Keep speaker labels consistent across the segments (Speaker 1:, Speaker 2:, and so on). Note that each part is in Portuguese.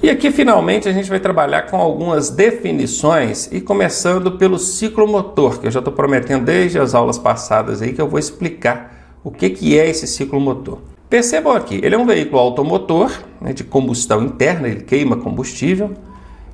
Speaker 1: E aqui finalmente a gente vai trabalhar com algumas definições e começando pelo ciclomotor, que eu já estou prometendo desde as aulas passadas aí que eu vou explicar o que é esse ciclomotor. Percebam aqui, ele é um veículo automotor, né, de combustão interna, ele queima combustível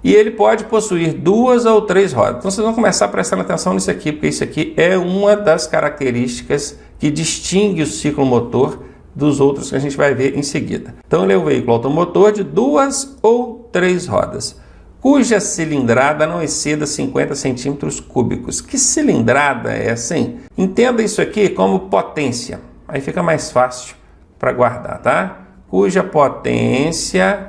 Speaker 1: e ele pode possuir 2 ou 3 rodas. Então vocês vão começar prestando atenção nisso aqui, porque isso aqui é uma das características que distingue o ciclomotor dos outros que a gente vai ver em seguida. Então ele é um veículo automotor de 2 ou 3 rodas, cuja cilindrada não exceda 50 centímetros cúbicos. Que cilindrada é assim? Entenda isso aqui como potência, aí fica mais fácil para guardar, tá? Cuja potência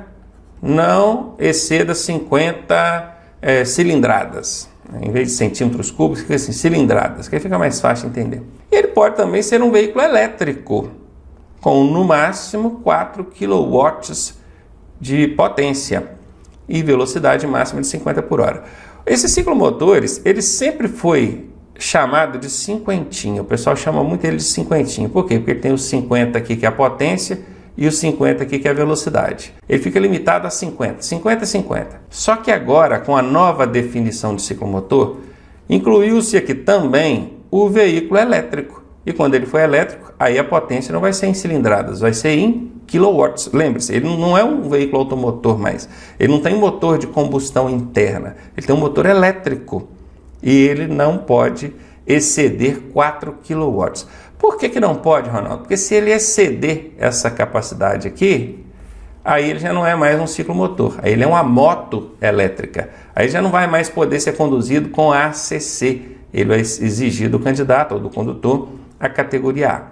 Speaker 1: não exceda 50 cilindradas. Em vez de centímetros cúbicos, fica assim, cilindradas, que aí fica mais fácil de entender. E ele pode também ser um veículo elétrico, com no máximo 4 kW de potência e velocidade máxima de 50 por hora. Esses ciclomotores, ele sempre foi chamado de cinquentinho. O pessoal chama muito ele de cinquentinho. Por quê? Porque ele tem os 50 aqui que é a potência e os 50 aqui que é a velocidade. Ele fica limitado a 50, 50 e 50. Só que agora, com a nova definição de ciclomotor, incluiu-se aqui também o veículo elétrico. E quando ele for elétrico, aí a potência não vai ser em cilindradas, vai ser em kilowatts. Lembre-se, ele não é um veículo automotor mais. Ele não tem motor de combustão interna. Ele tem um motor elétrico. E ele não pode exceder 4 kilowatts. Por que não pode, Ronaldo? Porque se ele exceder essa capacidade aqui, aí ele já não é mais um ciclomotor. Aí ele é uma moto elétrica. Aí já não vai mais poder ser conduzido com ACC. Ele vai exigir do candidato ou do condutor a categoria A.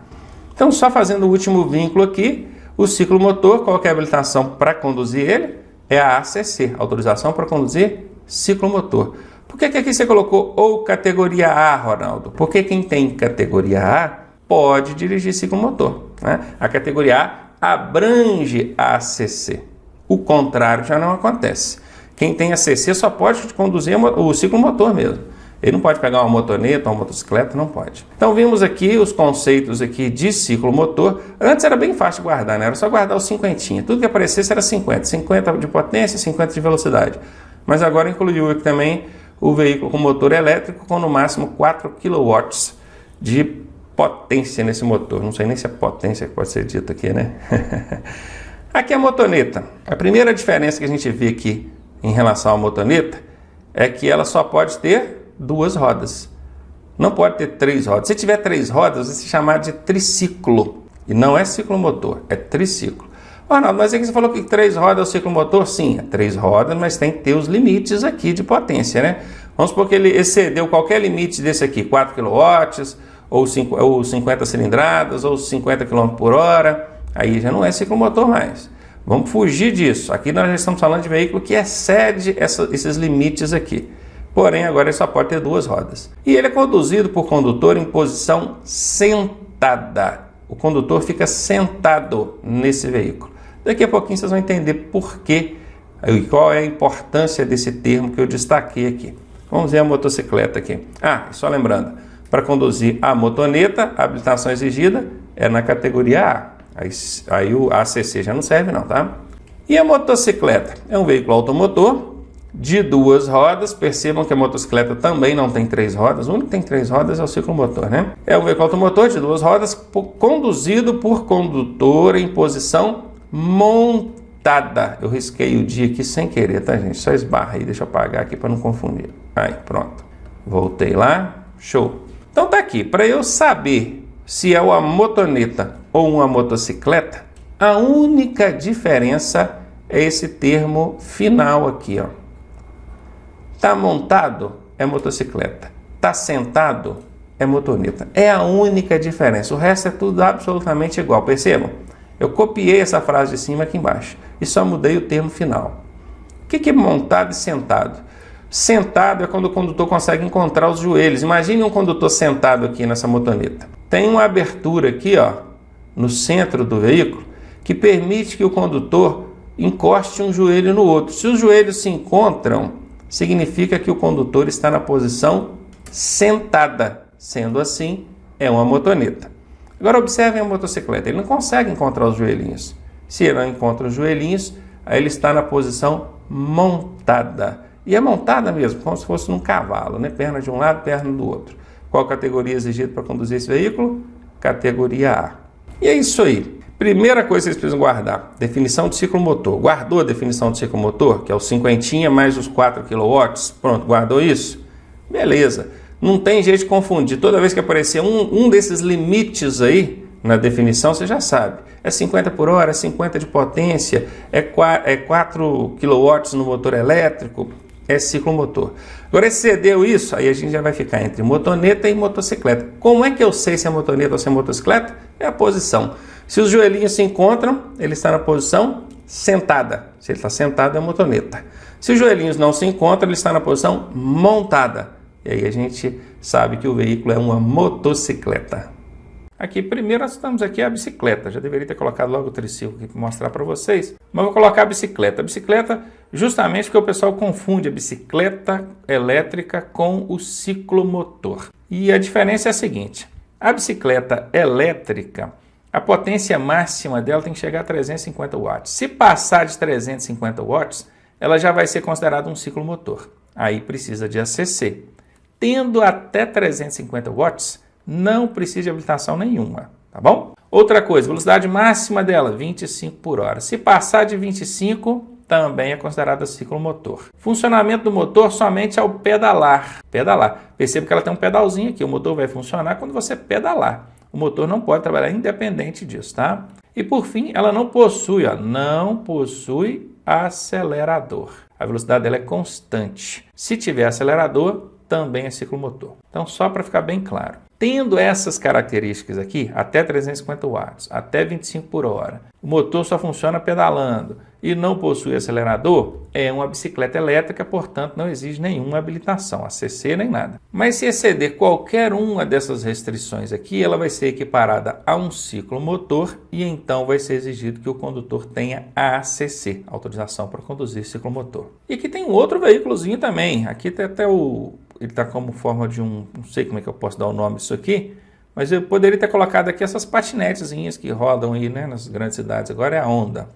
Speaker 1: Então, só fazendo o último vínculo aqui, o ciclomotor, qual que é a habilitação para conduzir ele? É a ACC, autorização para conduzir ciclomotor. Por que aqui você colocou ou categoria A, Ronaldo? Porque quem tem categoria A pode dirigir ciclomotor, né? A categoria A abrange a ACC. O contrário já não acontece. Quem tem ACC só pode conduzir o ciclomotor mesmo. Ele não pode pegar uma motoneta, uma motocicleta, não pode. Então vimos aqui os conceitos aqui de ciclomotor. Antes era bem fácil de guardar, né? Era só guardar os cinquentinha. Tudo que aparecesse era 50. 50 de potência, 50 de velocidade. Mas agora incluiu aqui também o veículo com motor elétrico com no máximo 4 kW de potência nesse motor. Não sei nem se é potência que pode ser dita aqui, né? Aqui é a motoneta. A primeira diferença que a gente vê aqui em relação à motoneta é que ela só pode ter 2 rodas. Não pode ter 3 rodas. Se tiver 3 rodas, vai se chamar de triciclo. E não é ciclomotor, é triciclo. Ronaldo, mas é que você falou que 3 rodas é o ciclomotor? Sim, é 3 rodas, mas tem que ter os limites aqui de potência, né? Vamos supor que ele excedeu qualquer limite desse aqui, 4 kW, ou 50 cilindradas, ou 50 km por hora. Aí já não é ciclomotor mais. Vamos fugir disso. Aqui nós já estamos falando de veículo que excede esses limites aqui. Porém, agora ele só pode ter 2 rodas. E ele é conduzido por condutor em posição sentada. O condutor fica sentado nesse veículo. Daqui a pouquinho vocês vão entender por quê e qual é a importância desse termo que eu destaquei aqui. Vamos ver a motocicleta aqui. Só lembrando, para conduzir a motoneta, a habilitação exigida é na categoria A. Aí o ACC já não serve não, tá? E a motocicleta? É um veículo automotor de 2 rodas. Percebam que a motocicleta também não tem 3 rodas. O único que tem 3 rodas é o ciclomotor, né? É um veículo automotor de 2 rodas conduzido por condutor em posição montada. Eu risquei o dia aqui sem querer, tá, gente? Só esbarra aí, deixa eu apagar aqui para não confundir. Aí, pronto. Voltei lá. Show. Então tá aqui. Para eu saber se é uma motoneta ou uma motocicleta, a única diferença é esse termo final aqui, ó. Tá montado é motocicleta, tá sentado é motoneta. É a única diferença. O resto é tudo absolutamente igual. Percebam? Eu copiei essa frase de cima aqui embaixo e só mudei o termo final. O que é montado e sentado? Sentado é quando o condutor consegue encontrar os joelhos. Imagine um condutor sentado aqui nessa motoneta. Tem uma abertura aqui, ó, no centro do veículo, que permite que o condutor encoste um joelho no outro. Se os joelhos se encontram, significa que o condutor está na posição sentada. Sendo assim, é uma motoneta. Agora observem a motocicleta. Ele não consegue encontrar os joelhinhos. Se ele não encontra os joelhinhos, aí ele está na posição montada. E é montada mesmo, como se fosse num cavalo, né? Perna de um lado, perna do outro. Qual categoria exigida para conduzir esse veículo? Categoria A. E é isso aí. Primeira coisa que vocês precisam guardar, definição de ciclo motor. Guardou a definição de ciclo motor, que é o 50 mais os 4 kW? Pronto, guardou isso? Beleza. Não tem jeito de confundir. Toda vez que aparecer um desses limites aí na definição, você já sabe. É 50 por hora, é 50 de potência, é 4 kW no motor elétrico, é ciclo motor. Agora, excedeu isso, aí a gente já vai ficar entre motoneta e motocicleta. Como é que eu sei se é motoneta ou se é motocicleta? É a posição. Se os joelhinhos se encontram, ele está na posição sentada. Se ele está sentado, é motoneta. Se os joelhinhos não se encontram, ele está na posição montada. E aí a gente sabe que o veículo é uma motocicleta. Aqui, primeiro, nós estamos aqui a bicicleta. Já deveria ter colocado logo o triciclo aqui para mostrar para vocês. Mas vou colocar a bicicleta. A bicicleta, justamente porque o pessoal confunde a bicicleta elétrica com o ciclomotor. E a diferença é a seguinte. A bicicleta elétrica, a potência máxima dela tem que chegar a 350 watts. Se passar de 350 watts, ela já vai ser considerada um ciclomotor. Aí precisa de ACC. Tendo até 350 watts, não precisa de habilitação nenhuma, tá bom? Outra coisa, velocidade máxima dela, 25 por hora. Se passar de 25, também é considerada ciclomotor. Funcionamento do motor somente ao pedalar. Pedalar. Perceba que ela tem um pedalzinho aqui. O motor vai funcionar quando você pedalar. O motor não pode trabalhar independente disso, tá? E por fim, ela não possui acelerador. A velocidade dela é constante. Se tiver acelerador, também é ciclomotor. Então, só para ficar bem claro. Tendo essas características aqui, até 350 watts, até 25 por hora, o motor só funciona pedalando e não possui acelerador, é uma bicicleta elétrica, portanto não exige nenhuma habilitação, ACC nem nada. Mas se exceder qualquer uma dessas restrições aqui, ela vai ser equiparada a um ciclomotor e então vai ser exigido que o condutor tenha ACC, autorização para conduzir ciclomotor. E aqui tem um outro veículozinho também, aqui tem até ele está como forma de não sei como é que eu posso dar o nome disso aqui, mas eu poderia ter colocado aqui essas patinetezinhas que rodam aí, né, nas grandes cidades, agora é a Honda.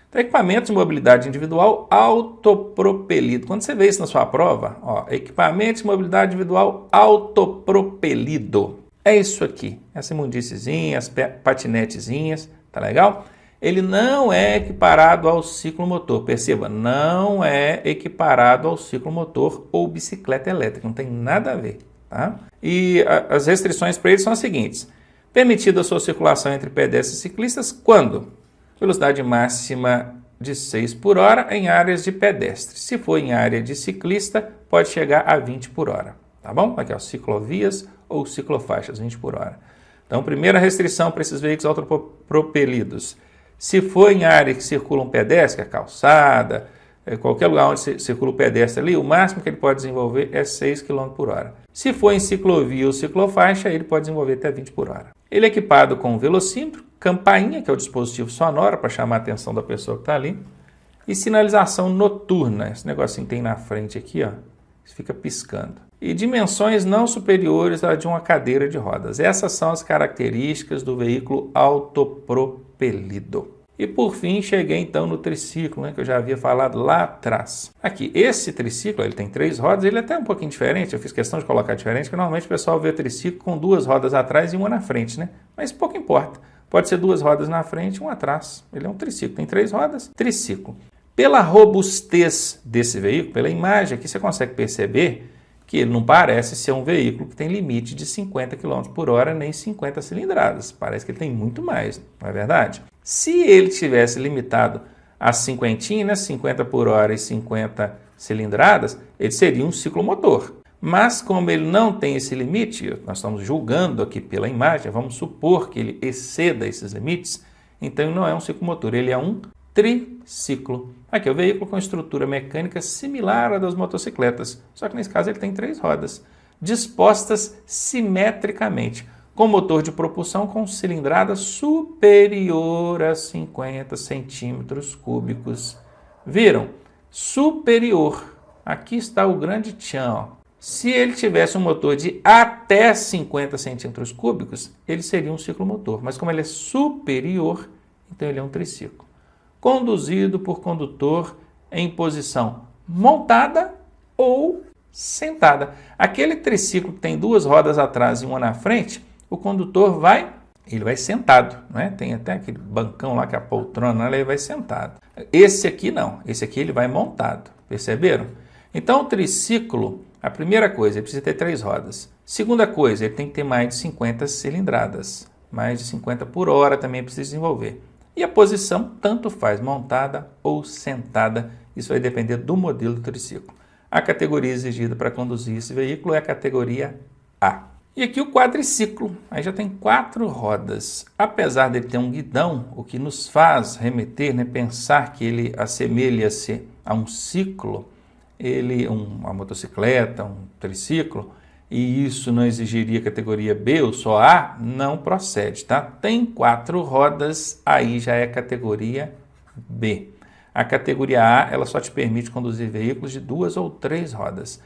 Speaker 1: Então, equipamento de mobilidade individual autopropelido. Quando você vê isso na sua prova, ó, equipamento de mobilidade individual autopropelido. É isso aqui, essa imundíciezinha, as patinetezinhas, tá legal? Ele não é equiparado ao ciclomotor, perceba, não é equiparado ao ciclomotor ou bicicleta elétrica, não tem nada a ver, tá? E as restrições para ele são as seguintes: permitida a sua circulação entre pedestres e ciclistas quando? Velocidade máxima de 6 por hora em áreas de pedestre. Se for em área de ciclista, pode chegar a 20 por hora, tá bom? Aqui, ó, ciclovias ou ciclofaixas, 20 por hora. Então, primeira restrição para esses veículos autopropelidos. Se for em área que circula um pedestre, a calçada, qualquer lugar onde circula o pedestre ali, o máximo que ele pode desenvolver é 6 km por hora. Se for em ciclovia ou ciclofaixa, ele pode desenvolver até 20 por hora. Ele é equipado com um velocímetro, campainha, que é o dispositivo sonoro para chamar a atenção da pessoa que está ali, e sinalização noturna. Esse negocinho que tem na frente aqui, ó, fica piscando. E dimensões não superiores à de uma cadeira de rodas. Essas são as características do veículo autopropelido. E por fim, cheguei então no triciclo, né, que eu já havia falado lá atrás. Aqui, esse triciclo, ele tem 3 rodas, ele é até um pouquinho diferente, eu fiz questão de colocar diferente, porque normalmente o pessoal vê triciclo com 2 rodas atrás e uma na frente, né? Mas pouco importa. Pode ser 2 rodas na frente e uma atrás. Ele é um triciclo, tem 3 rodas, triciclo. Pela robustez desse veículo, pela imagem aqui, você consegue perceber que ele não parece ser um veículo que tem limite de 50 km por hora nem 50 cilindradas. Parece que ele tem muito mais, não é verdade? Se ele tivesse limitado a 50, né, 50 por hora e 50 cilindradas, ele seria um ciclomotor. Mas como ele não tem esse limite, nós estamos julgando aqui pela imagem, vamos supor que ele exceda esses limites, então ele não é um ciclomotor, ele é um triciclo. Aqui é o veículo com estrutura mecânica similar à das motocicletas, só que nesse caso ele tem 3 rodas, dispostas simetricamente, com motor de propulsão com cilindrada superior a 50 centímetros cúbicos. Viram? Superior. Aqui está o grande tchan, ó. Se ele tivesse um motor de até 50 centímetros cúbicos, ele seria um ciclomotor, mas como ele é superior, então ele é um triciclo. conduzido por condutor em posição montada ou sentada. Aquele triciclo que tem duas rodas atrás e uma na frente, o condutor vai sentado, né? Tem até aquele bancão lá que é a poltrona, ele vai sentado. Esse aqui não, esse aqui ele vai montado, perceberam? Então o triciclo, a primeira coisa, ele precisa ter 3 rodas. Segunda coisa, ele tem que ter mais de 50 cilindradas, mais de 50 por hora também precisa desenvolver. E a posição tanto faz montada ou sentada, isso vai depender do modelo do triciclo. A categoria exigida para conduzir esse veículo é a categoria A. E aqui o quadriciclo, aí já tem 4 rodas. Apesar de ele ter um guidão, o que nos faz remeter, né, pensar que ele assemelha-se a um ciclo, uma motocicleta, um triciclo, e isso não exigiria categoria B ou só A, não procede, tá? Tem 4 rodas, aí já é categoria B. A categoria A, ela só te permite conduzir veículos de 2 ou 3 rodas.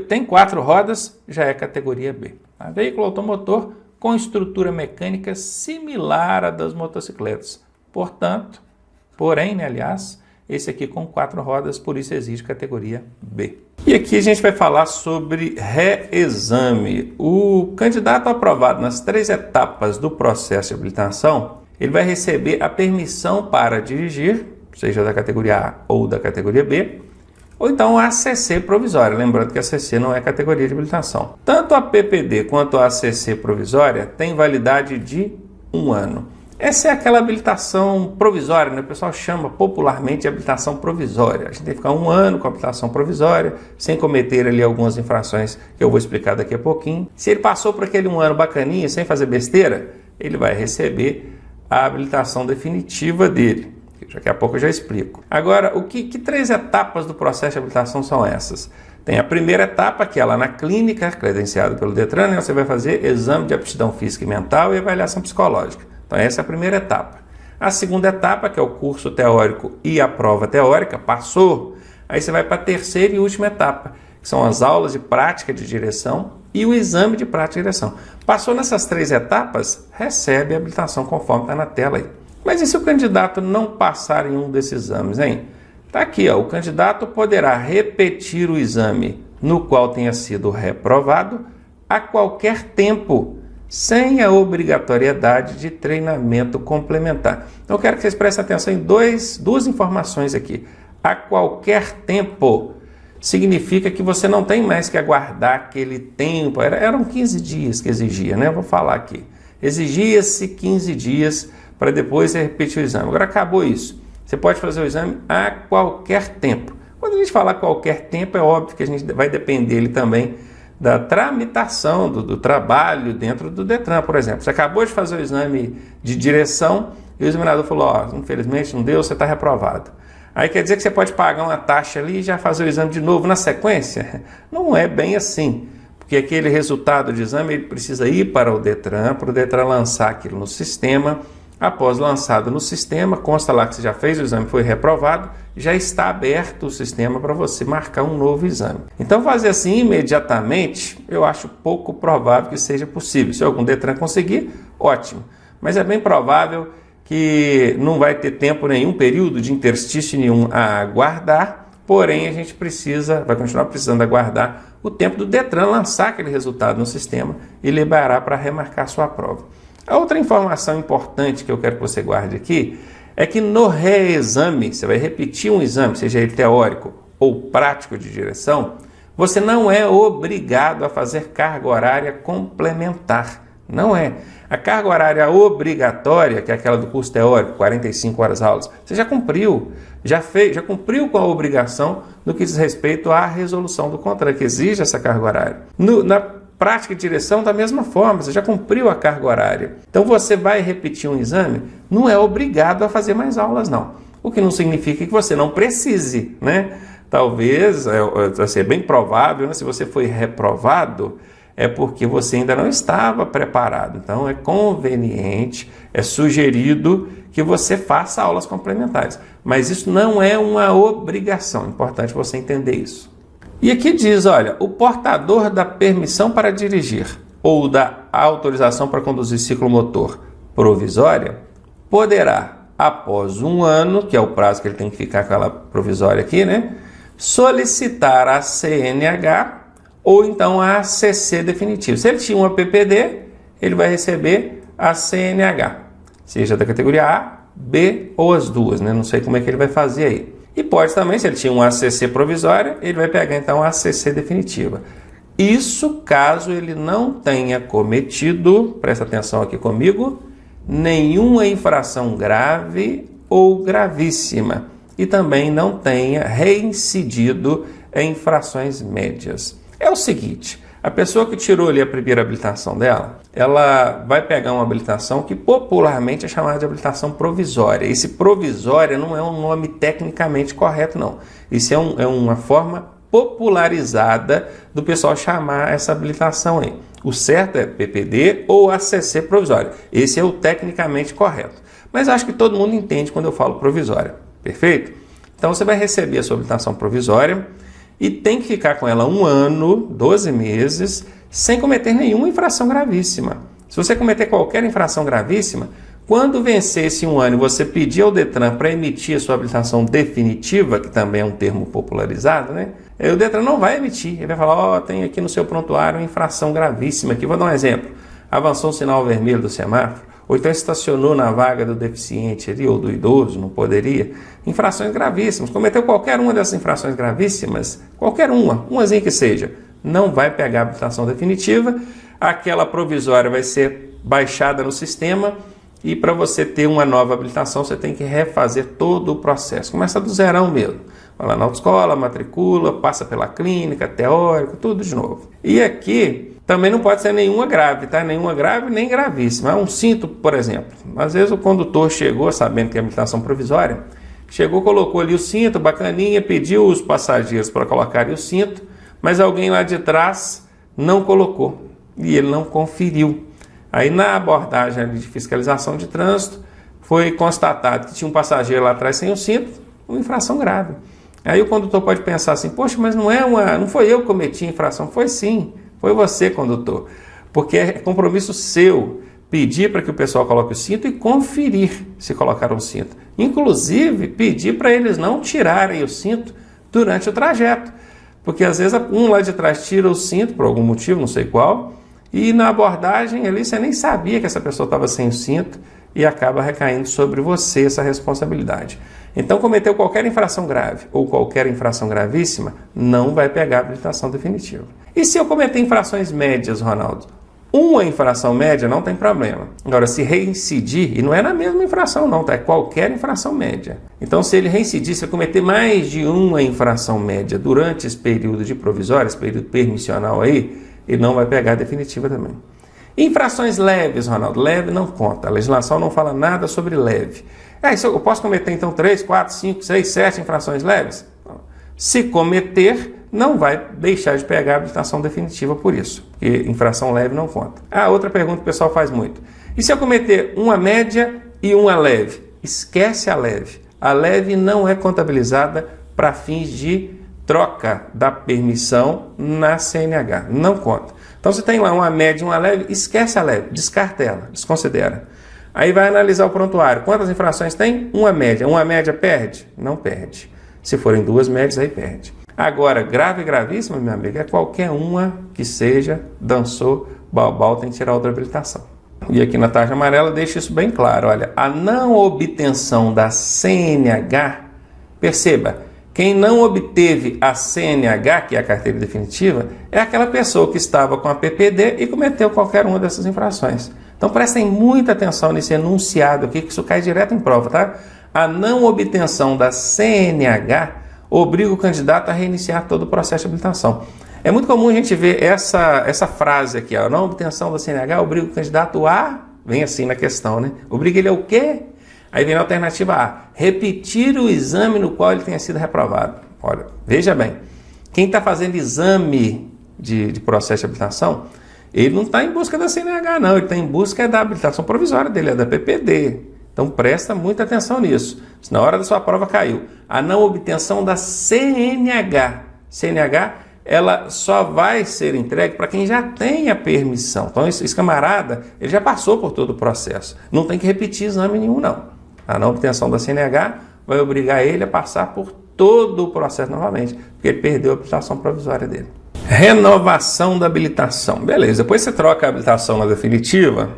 Speaker 1: Tem 4 rodas, já é categoria B. Tá? Veículo automotor com estrutura mecânica similar à das motocicletas. Porém, aliás, esse aqui com 4 rodas, por isso exige categoria B. E aqui a gente vai falar sobre reexame. O candidato aprovado nas 3 etapas do processo de habilitação, ele vai receber a permissão para dirigir, seja da categoria A ou da categoria B, ou então a ACC provisória, lembrando que a ACC não é categoria de habilitação. Tanto a PPD quanto a ACC provisória tem validade de 1 ano. Essa é aquela habilitação provisória, né? O pessoal chama popularmente de habilitação provisória. A gente tem que ficar 1 ano com a habilitação provisória, sem cometer ali algumas infrações que eu vou explicar daqui a pouquinho. Se ele passou por aquele 1 ano bacaninha, sem fazer besteira, ele vai receber a habilitação definitiva dele. Daqui a pouco eu já explico. Agora, que 3 etapas do processo de habilitação são essas? Tem a primeira etapa, que é lá na clínica, credenciada pelo Detran, né? Você vai fazer exame de aptidão física e mental e avaliação psicológica. Então essa é a primeira etapa. A segunda etapa, que é o curso teórico e a prova teórica, passou, aí você vai para a terceira e última etapa, que são as aulas de prática de direção e o exame de prática de direção. Passou nessas 3 etapas, recebe a habilitação conforme está na tela aí. Mas e se o candidato não passar em um desses exames, hein? Está aqui, ó, o candidato poderá repetir o exame no qual tenha sido reprovado a qualquer tempo, sem a obrigatoriedade de treinamento complementar. Então eu quero que vocês prestem atenção em duas informações aqui. A qualquer tempo significa que você não tem mais que aguardar aquele tempo. Eram 15 dias que exigia, né? Eu vou falar aqui. Exigia-se 15 dias para depois você repetir o exame. Agora acabou isso. Você pode fazer o exame a qualquer tempo. Quando a gente falar qualquer tempo, é óbvio que a gente vai depender ele também da tramitação, do trabalho dentro do Detran, por exemplo. Você acabou de fazer o exame de direção e o examinador falou, ó, infelizmente não deu, você está reprovado. Aí quer dizer que você pode pagar uma taxa ali e já fazer o exame de novo na sequência? Não é bem assim, porque aquele resultado de exame ele precisa ir para o Detran lançar aquilo no sistema. Após lançado no sistema, consta lá que você já fez o exame, foi reprovado, já está aberto o sistema para você marcar um novo exame. Então fazer assim imediatamente, eu acho pouco provável que seja possível. Se algum Detran conseguir, ótimo. Mas é bem provável que não vai ter tempo nenhum, período de interstício nenhum a aguardar, porém a gente vai continuar precisando aguardar o tempo do Detran lançar aquele resultado no sistema e liberar para remarcar sua prova. A outra informação importante que eu quero que você guarde aqui é que no reexame, você vai repetir um exame, seja ele teórico ou prático de direção, você não é obrigado a fazer carga horária complementar. Não é. A carga horária obrigatória, que é aquela do curso teórico, 45 horas aulas, você já cumpriu, já cumpriu com a obrigação no que diz respeito à resolução do contrato, que exige essa carga horária. Na prática de direção, da mesma forma, você já cumpriu a carga horária. Então você vai repetir um exame, não é obrigado a fazer mais aulas, não. O que não significa que você não precise, né? Talvez, vai ser bem provável, né? Se você foi reprovado, é porque você ainda não estava preparado. Então é conveniente, é sugerido que você faça aulas complementares. Mas isso não é uma obrigação, é importante você entender isso. E aqui diz, olha, o portador da permissão para dirigir ou da autorização para conduzir ciclomotor provisória poderá, após um ano, que é o prazo que ele tem que ficar com ela provisória aqui, né? Solicitar a CNH ou então a ACC definitiva. Se ele tinha uma PPD, ele vai receber a CNH, seja da categoria A, B ou as duas, né? Não sei como é que ele vai fazer aí. E pode também, se ele tinha uma ACC provisória, ele vai pegar então a ACC definitiva. Isso caso ele não tenha cometido, presta atenção aqui comigo, nenhuma infração grave ou gravíssima e também não tenha reincidido em infrações médias. É o seguinte, a pessoa que tirou ali a primeira habilitação dela, ela vai pegar uma habilitação que popularmente é chamada de habilitação provisória. Esse provisória não é um nome tecnicamente correto, não. Isso é uma forma popularizada do pessoal chamar essa habilitação aí. O certo é PPD ou ACC provisória. Esse é o tecnicamente correto. Mas acho que todo mundo entende quando eu falo provisória. Perfeito? Então você vai receber a sua habilitação provisória e tem que ficar com ela 1 ano, 12 meses, sem cometer nenhuma infração gravíssima. Se você cometer qualquer infração gravíssima, quando vencer esse 1 ano e você pedir ao Detran para emitir a sua habilitação definitiva, que também é um termo popularizado, né? O Detran não vai emitir. Ele vai falar, tem aqui no seu prontuário uma infração gravíssima. Aqui vou dar um exemplo. Avançou um sinal vermelho do semáforo, ou então estacionou na vaga do deficiente ali, ou do idoso, não poderia. Infrações gravíssimas. Cometeu qualquer uma dessas infrações gravíssimas, qualquer umazinha que seja, não vai pegar a habilitação definitiva. Aquela provisória vai ser baixada no sistema e para você ter uma nova habilitação, você tem que refazer todo o processo. Começa do zerão mesmo. Vai lá na autoescola, matricula, passa pela clínica, teórico, tudo de novo. E aqui também não pode ser nenhuma grave, tá? Nenhuma grave, nem gravíssima. Um cinto, por exemplo. Às vezes o condutor chegou, sabendo que é habilitação provisória, chegou, colocou ali o cinto, bacaninha, pediu os passageiros para colocarem o cinto, mas alguém lá de trás não colocou e ele não conferiu. Aí na abordagem de fiscalização de trânsito foi constatado que tinha um passageiro lá atrás sem o cinto, uma infração grave. Aí o condutor pode pensar assim, poxa, mas não foi eu que cometi a infração, foi sim, foi você, condutor, porque é compromisso seu pedir para que o pessoal coloque o cinto e conferir se colocaram o cinto. Inclusive, pedir para eles não tirarem o cinto durante o trajeto, porque às vezes um lá de trás tira o cinto por algum motivo, não sei qual, e na abordagem ali você nem sabia que essa pessoa estava sem o cinto e acaba recaindo sobre você essa responsabilidade. Então, cometeu qualquer infração grave ou qualquer infração gravíssima, não vai pegar a habilitação definitiva. E se eu cometer infrações médias, Ronaldo? Uma infração média não tem problema. Agora, se reincidir, e não é na mesma infração não, tá? É qualquer infração média. Então, se ele reincidir, se ele cometer mais de uma infração média durante esse período de provisório, esse período permissional aí, ele não vai pegar a definitiva também. Infrações leves, Ronaldo, leve não conta. A legislação não fala nada sobre leve. Eu posso cometer então 3, 4, 5, 6, 7 infrações leves? Se cometer, não vai deixar de pegar a habilitação definitiva por isso, porque infração leve não conta. Outra pergunta que o pessoal faz muito. E se eu cometer uma média e uma leve? Esquece a leve. A leve não é contabilizada para fins de troca da permissão na CNH. Não conta. Então, se tem lá uma média e uma leve, esquece a leve, descarta ela, desconsidera. Aí vai analisar o prontuário. Quantas infrações tem? Uma média. Uma média perde? Não perde. Se forem 2 médias, aí perde. Agora, grave e gravíssima, meu amigo, é qualquer uma que seja, dançou, balbal, tem que tirar outra habilitação. E aqui na tarja amarela deixa isso bem claro. Olha, a não obtenção da CNH, perceba, quem não obteve a CNH, que é a carteira definitiva, é aquela pessoa que estava com a PPD e cometeu qualquer uma dessas infrações. Então prestem muita atenção nesse enunciado aqui, que isso cai direto em prova, tá? A não obtenção da CNH obriga o candidato a reiniciar todo o processo de habilitação. É muito comum a gente ver essa frase aqui, a não obtenção da CNH obriga o candidato a... Vem assim na questão, né? Obriga ele ao quê? Aí vem a alternativa A, repetir o exame no qual ele tenha sido reprovado. Olha, veja bem, quem está fazendo exame de processo de habilitação, ele não está em busca da CNH não, ele está em busca da habilitação provisória dele, é da PPD. Então presta muita atenção nisso. Se na hora da sua prova caiu, a não obtenção da CNH. CNH, ela só vai ser entregue para quem já tem a permissão. Então esse camarada, ele já passou por todo o processo. Não tem que repetir exame nenhum não. A não obtenção da CNH vai obrigar ele a passar por todo o processo novamente, porque ele perdeu a habilitação provisória dele. Renovação da habilitação. Beleza, depois você troca a habilitação na definitiva,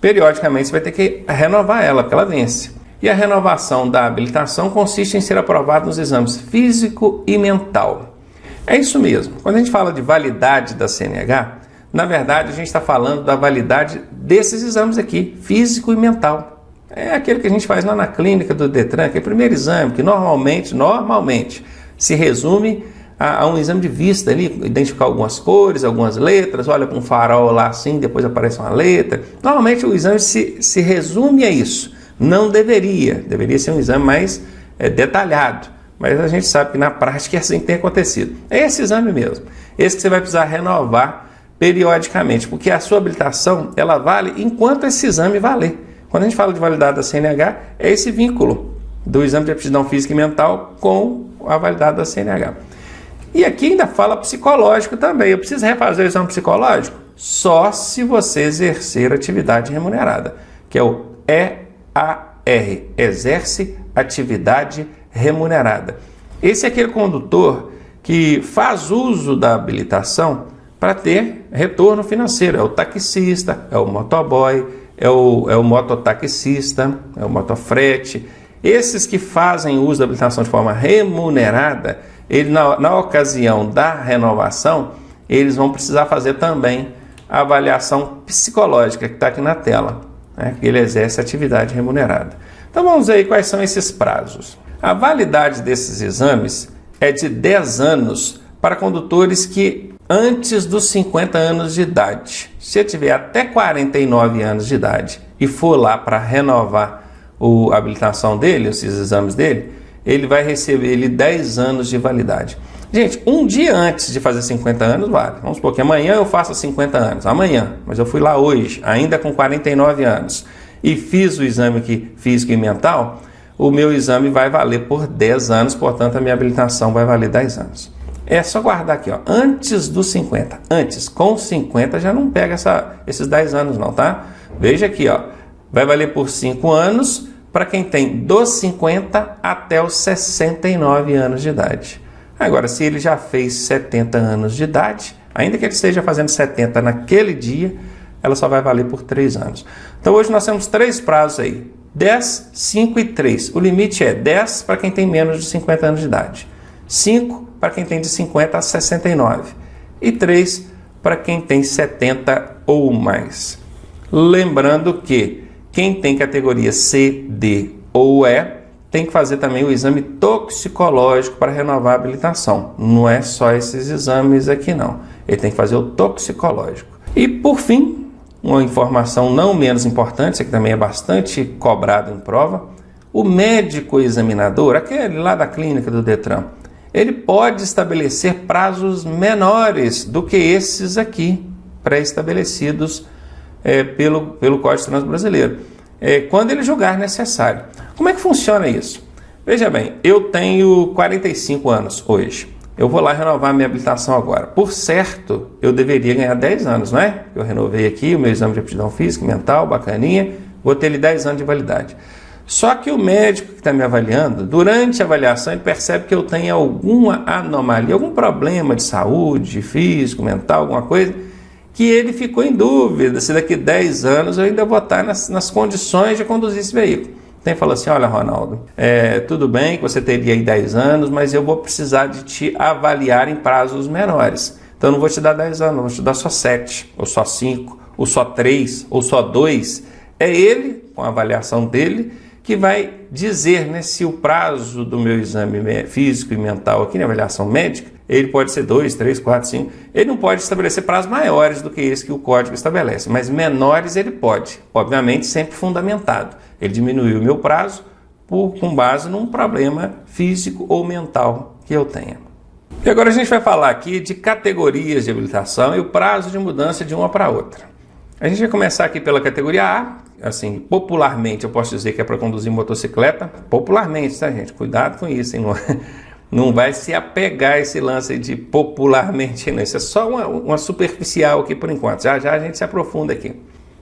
Speaker 1: periodicamente você vai ter que renovar ela, porque ela vence. E a renovação da habilitação consiste em ser aprovado nos exames físico e mental. É isso mesmo. Quando a gente fala de validade da CNH, na verdade a gente está falando da validade desses exames aqui, físico e mental. É aquele que a gente faz lá na clínica do Detran, que é o primeiro exame, que normalmente se resume a um exame de vista ali, identificar algumas cores, algumas letras, olha para um farol lá assim, depois aparece uma letra. Normalmente o exame se resume a isso. Não deveria ser um exame mais detalhado, mas a gente sabe que na prática é assim que tem acontecido. É esse exame mesmo, esse que você vai precisar renovar periodicamente, porque a sua habilitação ela vale enquanto esse exame valer. Quando a gente fala de validade da CNH, é esse vínculo do exame de aptidão física e mental com a validade da CNH. E aqui ainda fala psicológico também. Eu preciso refazer o exame psicológico? Só se você exercer atividade remunerada, que é o EAR, exerce atividade remunerada. Esse é aquele condutor que faz uso da habilitação para ter retorno financeiro. É o taxista, é o motoboy, é o mototaxista, é o motofrete. Esses que fazem uso da habilitação de forma remunerada, ele, na ocasião da renovação, eles vão precisar fazer também a avaliação psicológica que está aqui na tela, né? Que ele exerce atividade remunerada. Então vamos ver aí quais são esses prazos. A validade desses exames é de 10 anos para condutores que antes dos 50 anos de idade. Se ele tiver até 49 anos de idade e for lá para renovar a habilitação dele, esses exames dele, ele vai receber 10 anos de validade. Gente, um dia antes de fazer 50 anos vale. Vamos supor que amanhã eu faça 50 anos. Amanhã, mas eu fui lá hoje, ainda com 49 anos, e fiz o exame aqui, físico e mental, o meu exame vai valer por 10 anos, portanto a minha habilitação vai valer 10 anos. É só guardar aqui, ó, antes dos 50. Antes, com 50 já não pega esses 10 anos não, tá? Veja aqui, ó, vai valer por 5 anos para quem tem dos 50 até os 69 anos de idade. Agora, se ele já fez 70 anos de idade, ainda que ele esteja fazendo 70 naquele dia, ela só vai valer por 3 anos. Então hoje nós temos 3 prazos aí, 10, 5 e 3. O limite é 10 para quem tem menos de 50 anos de idade, 5 para quem tem de 50 a 69 e 3 para quem tem 70 ou mais. Lembrando que quem tem categoria C, D ou E tem que fazer também o exame toxicológico para renovar a habilitação. Não é só esses exames aqui não. Ele tem que fazer o toxicológico. E por fim, uma informação não menos importante, isso aqui também é bastante cobrado em prova, o médico examinador, aquele lá da clínica do Detran, ele pode estabelecer prazos menores do que esses aqui, pré-estabelecidos pelo Código de Trânsito Brasileiro, quando ele julgar necessário. Como é que funciona isso? Veja bem, eu tenho 45 anos hoje. Eu vou lá renovar minha habilitação agora. Por certo, eu deveria ganhar 10 anos, não é? Eu renovei aqui o meu exame de aptidão física e mental, bacaninha, vou ter ele 10 anos de validade. Só que o médico que está me avaliando, durante a avaliação, ele percebe que eu tenho alguma anomalia, algum problema de saúde, físico, mental, alguma coisa, que ele ficou em dúvida se daqui 10 anos eu ainda vou estar nas condições de conduzir esse veículo. Então ele falou assim, olha Ronaldo, tudo bem que você teria aí 10 anos, mas eu vou precisar de te avaliar em prazos menores. Então eu não vou te dar 10 anos, vou te dar só 7, ou só 5, ou só 3, ou só 2. É ele, com a avaliação dele, que vai dizer, né, se o prazo do meu exame físico e mental aqui na avaliação médica, ele pode ser 2, 3, 4, 5. Ele não pode estabelecer prazos maiores do que esse que o código estabelece, mas menores ele pode, obviamente sempre fundamentado. Ele diminuiu o meu prazo com base num problema físico ou mental que eu tenha. E agora a gente vai falar aqui de categorias de habilitação e o prazo de mudança de uma para outra. A gente vai começar aqui pela categoria A, assim, popularmente eu posso dizer que é para conduzir motocicleta, popularmente, tá gente? Cuidado com isso, hein? Não vai se apegar a esse lance de popularmente, não. Isso é só uma superficial aqui por enquanto, já a gente se aprofunda aqui.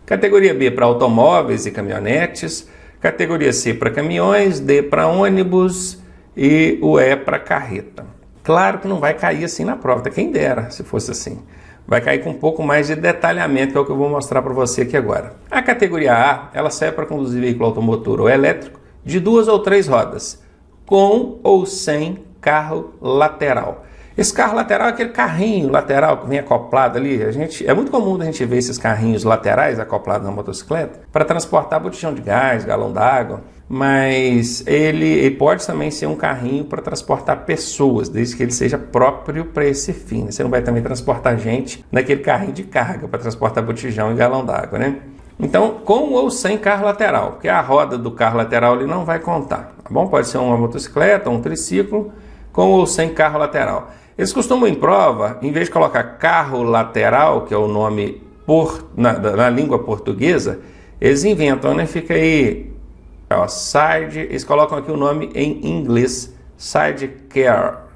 Speaker 1: Categoria B para automóveis e caminhonetes, categoria C para caminhões, D para ônibus e o E para carreta. Claro que não vai cair assim na prova, quem dera se fosse assim. Vai cair com um pouco mais de detalhamento, que é o que eu vou mostrar para você aqui agora. A categoria A, ela serve para conduzir veículo automotor ou elétrico de 2 ou 3 rodas, com ou sem carro lateral. Esse carro lateral é aquele carrinho lateral que vem acoplado ali. É muito comum a gente ver esses carrinhos laterais acoplados na motocicleta para transportar botijão de gás, galão d'água, mas ele pode também ser um carrinho para transportar pessoas, desde que ele seja próprio para esse fim. Você não vai também transportar gente naquele carrinho de carga para transportar botijão e galão d'água, né? Então, com ou sem carro lateral, porque a roda do carro lateral ele não vai contar, tá bom? Pode ser uma motocicleta, um triciclo, com ou sem carro lateral. Eles costumam em prova, em vez de colocar carro lateral, que é o nome na língua portuguesa, eles inventam, né? Fica aí, ó, side, eles colocam aqui o nome em inglês, sidecar,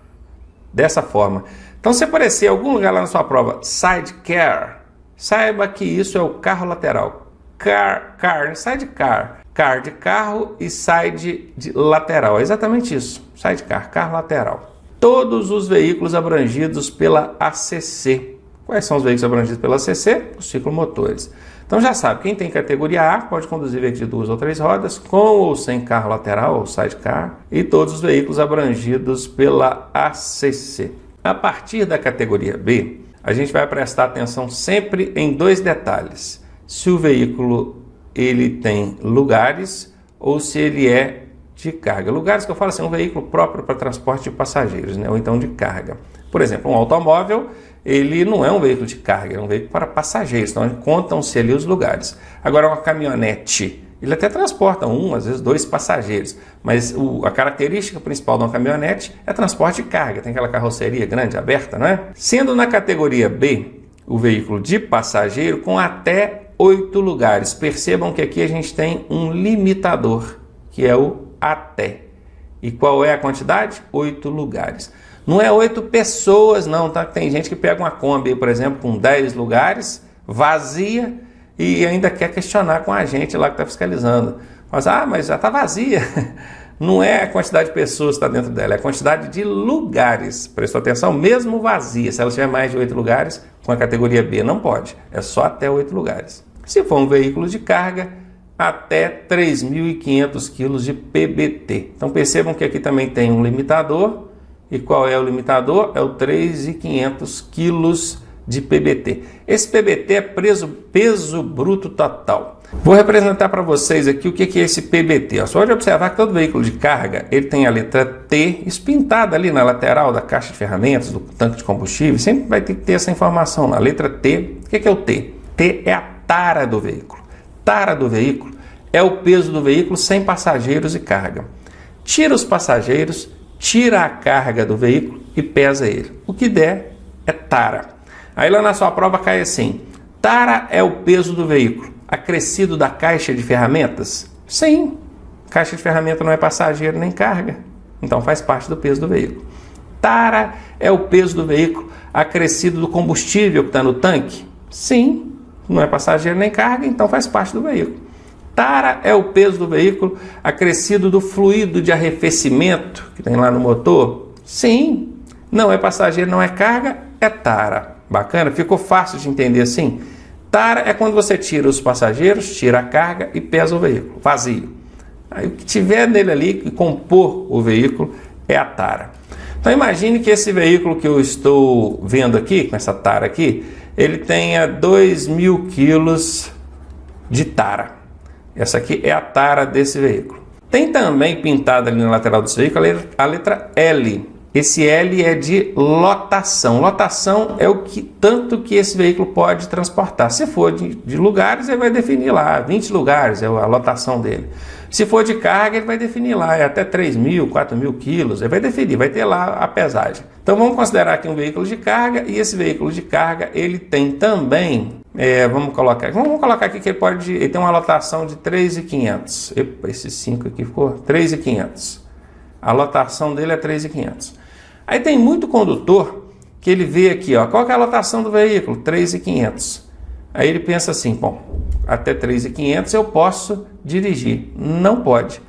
Speaker 1: dessa forma. Então, se aparecer em algum lugar lá na sua prova, sidecar, saiba que isso é o carro lateral. Sidecar, car de carro e side de lateral, é exatamente isso, sidecar, carro lateral. Todos os veículos abrangidos pela ACC. Quais são os veículos abrangidos pela ACC? Os ciclomotores. Então já sabe, quem tem categoria A pode conduzir veículo de 2 ou 3 rodas, com ou sem carro lateral, ou sidecar, e todos os veículos abrangidos pela ACC. A partir da categoria B, a gente vai prestar atenção sempre em 2 detalhes. Se o veículo ele tem lugares ou se ele é de carga. Lugares que eu falo assim, um veículo próprio para transporte de passageiros, né? Ou então de carga. Por exemplo, um automóvel, ele não é um veículo de carga, é um veículo para passageiros, então contam-se ali os lugares. Agora, uma caminhonete, ele até transporta às vezes 2 passageiros, mas a característica principal de uma caminhonete é transporte de carga, tem aquela carroceria grande, aberta, não é? Sendo na categoria B, o veículo de passageiro com até 8 lugares. Percebam que aqui a gente tem um limitador, que é o até. E qual é a quantidade? 8 lugares. Não é 8 pessoas, não, tá? Tem gente que pega uma Kombi, por exemplo, com 10 lugares, vazia, e ainda quer questionar com a gente lá que está fiscalizando. Mas já está vazia. Não é a quantidade de pessoas que está dentro dela, é a quantidade de lugares. Prestou atenção? Mesmo vazia, se ela tiver mais de 8 lugares, com a categoria B não pode, é só até 8 lugares. Se for um veículo de carga, até 3.500 kg de PBT. Então percebam que aqui também tem um limitador. E qual é o limitador? É o 3.500 kg de PBT. Esse PBT é peso bruto total. Vou representar para vocês aqui o que é esse PBT. Só de observar que todo veículo de carga ele tem a letra T espintada ali na lateral da caixa de ferramentas, do tanque de combustível. Sempre vai ter que ter essa informação. A letra T, o que é o T? T é a tara do veículo. Tara do veículo é o peso do veículo sem passageiros e carga. Tira os passageiros, tira a carga do veículo e pesa ele. O que der é tara. Aí lá na sua prova cai assim: tara é o peso do veículo acrescido da caixa de ferramentas? Sim, caixa de ferramenta não é passageiro nem carga, então faz parte do peso do veículo. Tara é o peso do veículo acrescido do combustível que está no tanque? Sim, não é passageiro nem carga, então faz parte do veículo. Tara é o peso do veículo acrescido do fluido de arrefecimento que tem lá no motor? Sim, não é passageiro, não é carga, é tara. Bacana? Ficou fácil de entender assim? Tara é quando você tira os passageiros, tira a carga e pesa o veículo, vazio. Aí o que tiver nele ali, que compor o veículo, é a tara. Então imagine que esse veículo que eu estou vendo aqui, com essa tara aqui, ele tenha 2.000 kg de tara. Essa aqui é a tara desse veículo. Tem também pintada ali na lateral desse veículo a letra L. Esse L é de lotação. Lotação é o que tanto que esse veículo pode transportar. Se for de lugares, ele vai definir lá, 20 lugares é a lotação dele. Se for de carga, ele vai definir lá, é até 3.000, 4.000 quilos, ele vai definir, vai ter lá a pesagem. Então vamos considerar aqui um veículo de carga, e esse veículo de carga, ele tem também, vamos colocar aqui que ele tem uma lotação de 3.500. Epa, esse 5 aqui ficou 3.500. A lotação dele é 3.500. Aí tem muito condutor que ele vê aqui, ó, qual que é a lotação do veículo? 3.500. Aí ele pensa assim, bom, até 3.500 eu posso dirigir. Não pode,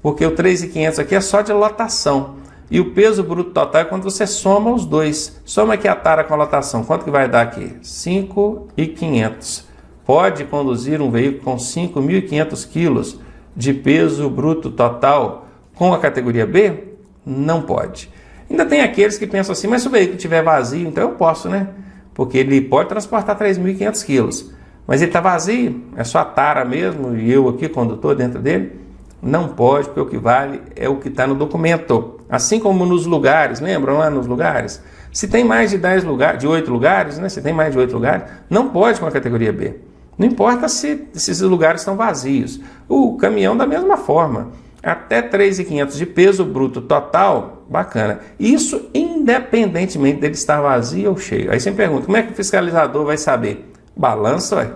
Speaker 1: porque o 3.500 aqui é só de lotação. E o peso bruto total é quando você soma os dois. Soma aqui a tara com a lotação. Quanto que vai dar aqui? 5.500. Pode conduzir um veículo com 5.500 quilos de peso bruto total com a categoria B? Não pode. Ainda tem aqueles que pensam assim, mas se o veículo estiver vazio, então eu posso, né? Porque ele pode transportar 3.500 quilos. Mas ele está vazio, é só a tara mesmo, e eu aqui, condutor, dentro dele. Não pode, porque o que vale é o que está no documento. Assim como nos lugares, lembram lá nos lugares? Se tem mais de 10 lugares, de 8 lugares, né? Se tem mais de 8 lugares, não pode com a categoria B. Não importa se esses lugares estão vazios. O caminhão da mesma forma. Até 3.500 de peso bruto total, bacana. Isso independentemente dele estar vazio ou cheio. Aí você me pergunta, como é que o fiscalizador vai saber? Balança, ué.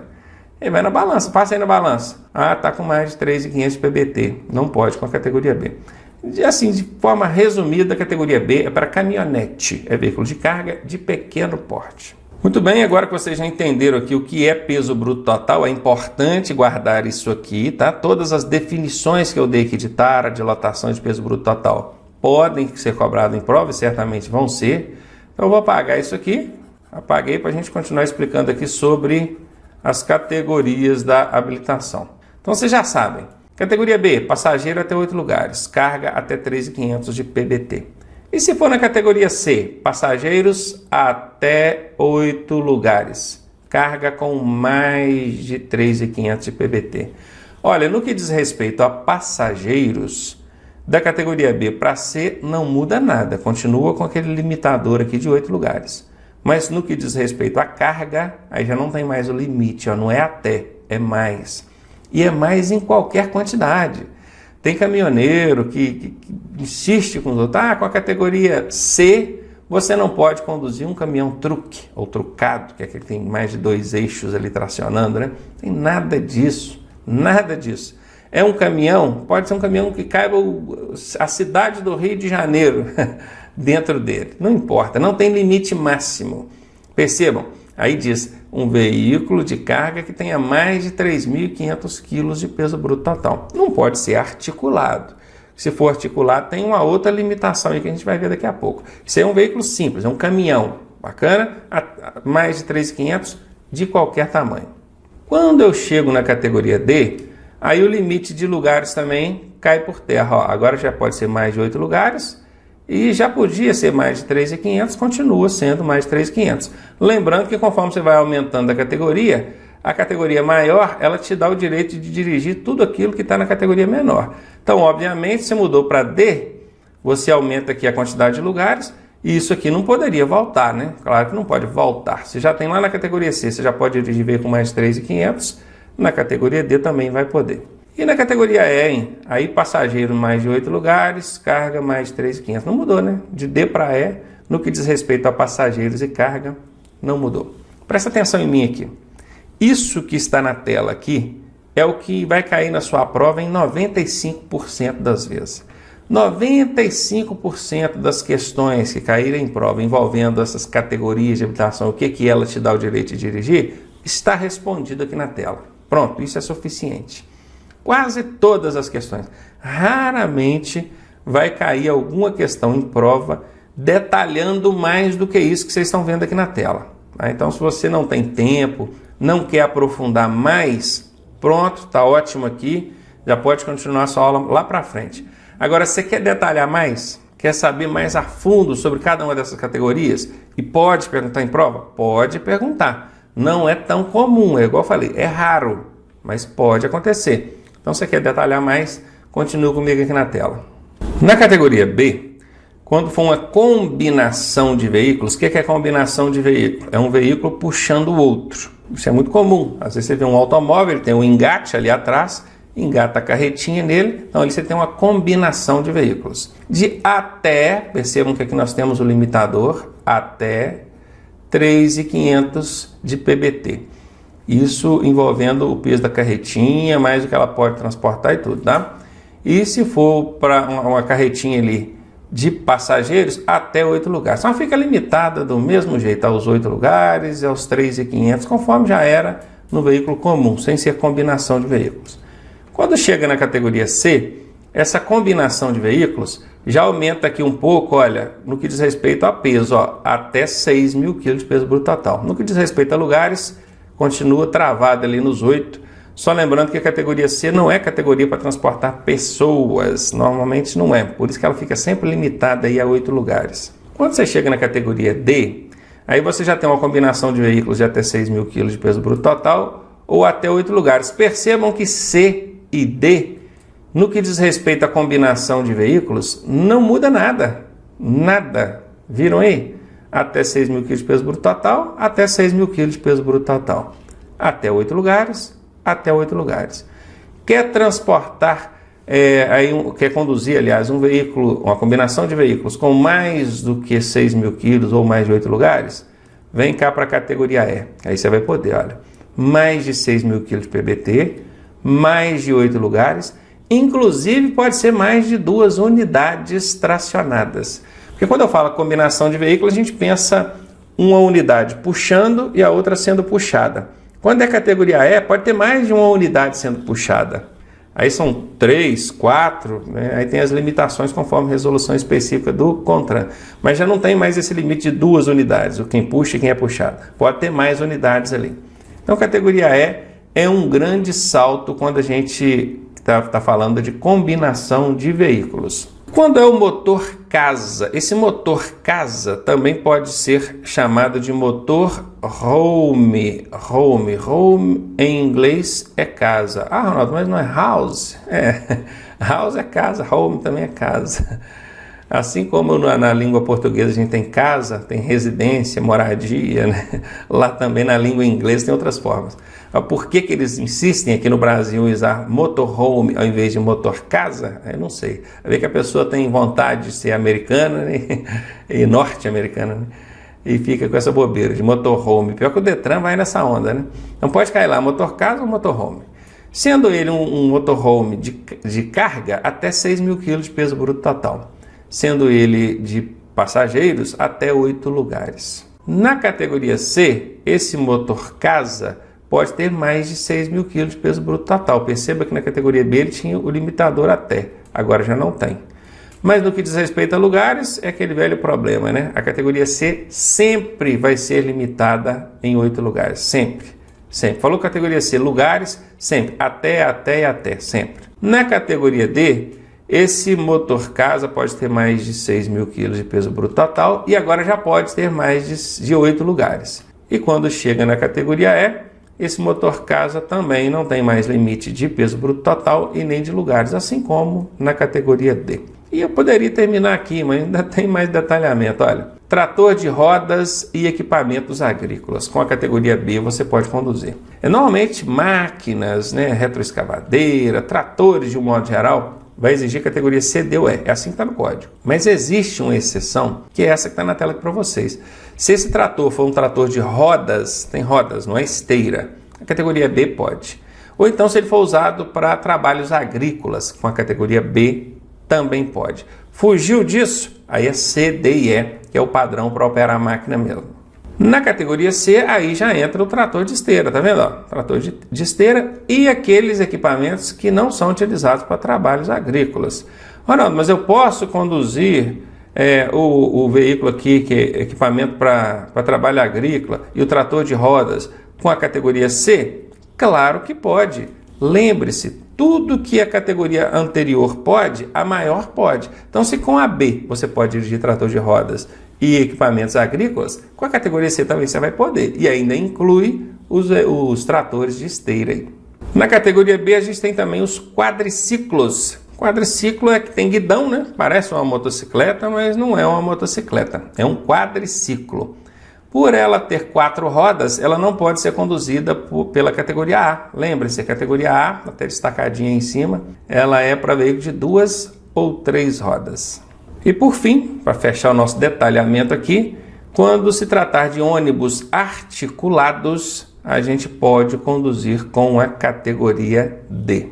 Speaker 1: Ele vai na balança, passa aí na balança. Ah, está com mais de 3.500 de PBT. Não pode com a categoria B. Assim, de forma resumida, a categoria B é para caminhonete. É veículo de carga de pequeno porte. Muito bem, agora que vocês já entenderam aqui o que é peso bruto total, é importante guardar isso aqui, tá? Todas as definições que eu dei aqui de tara, de lotação de peso bruto total, podem ser cobradas em prova e certamente vão ser. Então eu vou apagar isso aqui. Apaguei para a gente continuar explicando aqui sobre as categorias da habilitação. Então vocês já sabem. Categoria B, passageiro até 8 lugares, carga até 3.500 de PBT. E se for na categoria C, passageiros até 8 lugares, carga com mais de 3.500 de PBT. Olha, no que diz respeito a passageiros, da categoria B para C não muda nada, continua com aquele limitador aqui de 8 lugares. Mas no que diz respeito à carga, aí já não tem mais o limite, ó, não é até, é mais. E é mais em qualquer quantidade. Tem caminhoneiro que insiste com os outros, com a categoria C, você não pode conduzir um caminhão truque, ou trucado, que é aquele que tem mais de 2 eixos ali tracionando, né? Tem nada disso, nada disso. É um caminhão, pode ser um caminhão que caiba a cidade do Rio de Janeiro dentro dele, não importa, não tem limite máximo. Percebam, aí diz, um veículo de carga que tenha mais de 3.500 quilos de peso bruto total. Não pode ser articulado. Se for articulado, tem uma outra limitação aí que a gente vai ver daqui a pouco. Isso é um veículo simples, é um caminhão, bacana, mais de 3.500 de qualquer tamanho. Quando eu chego na categoria D, aí o limite de lugares também cai por terra. Ó, agora já pode ser mais de 8 lugares, e já podia ser mais de 3.500, continua sendo mais de 3.500. Lembrando que conforme você vai aumentando a categoria maior, ela te dá o direito de dirigir tudo aquilo que está na categoria menor. Então, obviamente, se mudou para D, você aumenta aqui a quantidade de lugares, e isso aqui não poderia voltar, né? Claro que não pode voltar. Você já tem lá na categoria C, você já pode dirigir veículo com mais de 3.500, na categoria D também vai poder. E na categoria E, hein? Aí passageiro mais de 8 lugares, carga mais de 3.500. Não mudou, né? De D para E, no que diz respeito a passageiros e carga, não mudou. Presta atenção em mim aqui. Isso que está na tela aqui é o que vai cair na sua prova em 95% das vezes. 95% das questões que caírem em prova envolvendo essas categorias de habilitação, o que ela te dá o direito de dirigir, está respondido aqui na tela. Pronto, isso é suficiente. Quase todas as questões. Raramente vai cair alguma questão em prova detalhando mais do que isso que vocês estão vendo aqui na tela. Tá? Então, se você não tem tempo, não quer aprofundar mais, pronto, está ótimo aqui, já pode continuar a sua aula lá para frente. Agora, se você quer detalhar mais, quer saber mais a fundo sobre cada uma dessas categorias e pode perguntar em prova? Pode perguntar. Não é tão comum, é igual eu falei, é raro, mas pode acontecer. Então, se você quer detalhar mais, continue comigo aqui na tela. Na categoria B, quando for uma combinação de veículos, o que é combinação de veículo? É um veículo puxando o outro. Isso é muito comum. Às vezes você vê um automóvel, ele tem um engate ali atrás, engata a carretinha nele, então ali você tem uma combinação de veículos. De até, percebam que aqui nós temos o limitador, até 3.500 de PBT. Isso envolvendo o peso da carretinha, mais o que ela pode transportar e tudo, tá? E se for para uma carretinha ali de passageiros, até 8 lugares. Então fica limitada do mesmo jeito aos 8 lugares e aos 3.500, conforme já era no veículo comum, sem ser combinação de veículos. Quando chega na categoria C, essa combinação de veículos já aumenta aqui um pouco, olha, no que diz respeito a peso, ó, até 6.000 kg de peso bruto total. No que diz respeito a lugares, continua travado ali nos 8. Só lembrando que a categoria C não é categoria para transportar pessoas, normalmente não é, por isso que ela fica sempre limitada aí a 8 lugares. Quando você chega na categoria D, aí você já tem uma combinação de veículos de até 6.000 kg de peso bruto total ou até 8 lugares. Percebam que C e D, no que diz respeito à combinação de veículos, não muda nada, nada. Viram aí? Até 6.000 kg de peso bruto total, até 6.000 kg de peso bruto total. Até 8 lugares, até 8 lugares. Quer transportar, quer conduzir, aliás, um veículo, uma combinação de veículos com mais do que 6.000 kg ou mais de 8 lugares? Vem cá para a categoria E. Aí você vai poder, olha, mais de 6.000 kg de PBT, mais de 8 lugares, inclusive pode ser mais de 2 unidades tracionadas. Porque quando eu falo combinação de veículos, a gente pensa uma unidade puxando e a outra sendo puxada. Quando é categoria E, pode ter mais de uma unidade sendo puxada. Aí são 3, 4, né? Aí tem as limitações conforme resolução específica do CONTRAN. Mas já não tem mais esse limite de 2 unidades, quem puxa e quem é puxado. Pode ter mais unidades ali. Então, categoria E é um grande salto quando a gente está falando de combinação de veículos. Quando é o motor casa, esse motor casa também pode ser chamado de motor home. Home em inglês é casa. Ah, Ronaldo, mas não é house? House é casa, home também é casa. Assim como na língua portuguesa a gente tem casa, tem residência, moradia, né? Lá também na língua inglesa tem outras formas. Por que eles insistem aqui no Brasil em usar motorhome ao invés de motor casa? Eu não sei. Vê que a pessoa tem vontade de ser americana, né? E norte-americana, né? E fica com essa bobeira de motorhome. Pior que o Detran vai nessa onda, né? Não pode cair lá, motor casa ou motorhome. Sendo ele um motorhome de carga, até 6.000 kg de peso bruto total. Sendo ele de passageiros, até 8 lugares. Na categoria C, esse motor casa pode ter mais de 6.000 kg de peso bruto total. Perceba que na categoria B ele tinha o limitador até, agora já não tem. Mas no que diz respeito a lugares, é aquele velho problema, né? A categoria C sempre vai ser limitada em 8 lugares, sempre. Sempre. Falou categoria C, lugares, sempre. Até, sempre. Na categoria D, esse motor casa pode ter mais de 6.000 kg de peso bruto total e agora já pode ter mais de 8 lugares. E quando chega na categoria E, esse motor casa também não tem mais limite de peso bruto total e nem de lugares, assim como na categoria D. E eu poderia terminar aqui, mas ainda tem mais detalhamento. Olha, trator de rodas e equipamentos agrícolas. Com a categoria B você pode conduzir. Normalmente máquinas, né, retroescavadeira, tratores de um modo geral, vai exigir categoria C, D ou E. É assim que está no código. Mas existe uma exceção, que é essa que está na tela aqui para vocês. Se esse trator for um trator de rodas, tem rodas, não é esteira, a categoria B pode. Ou então se ele for usado para trabalhos agrícolas, com a categoria B também pode. Fugiu disso? Aí é C, D e E, que é o padrão para operar a máquina mesmo. Na categoria C, aí já entra o trator de esteira, tá vendo? Ó, trator de esteira e aqueles equipamentos que não são utilizados para trabalhos agrícolas. Ronaldo, mas eu posso conduzir o veículo aqui, que é equipamento para trabalho agrícola, e o trator de rodas com a categoria C? Claro que pode. Lembre-se, tudo que a categoria anterior pode, a maior pode. Então, se com a B você pode dirigir trator de rodas e equipamentos agrícolas, com a categoria C também você vai poder. E ainda inclui os tratores de esteira aí. Na categoria B a gente tem também os quadriciclos. Quadriciclo é que tem guidão, né? Parece uma motocicleta, mas não é uma motocicleta. É um quadriciclo. Por ela ter 4 rodas, ela não pode ser conduzida pela categoria A. Lembre-se, a categoria A, até destacadinha em cima, ela é para veículos de 2 ou 3 rodas. E por fim, para fechar o nosso detalhamento aqui, quando se tratar de ônibus articulados, a gente pode conduzir com a categoria D.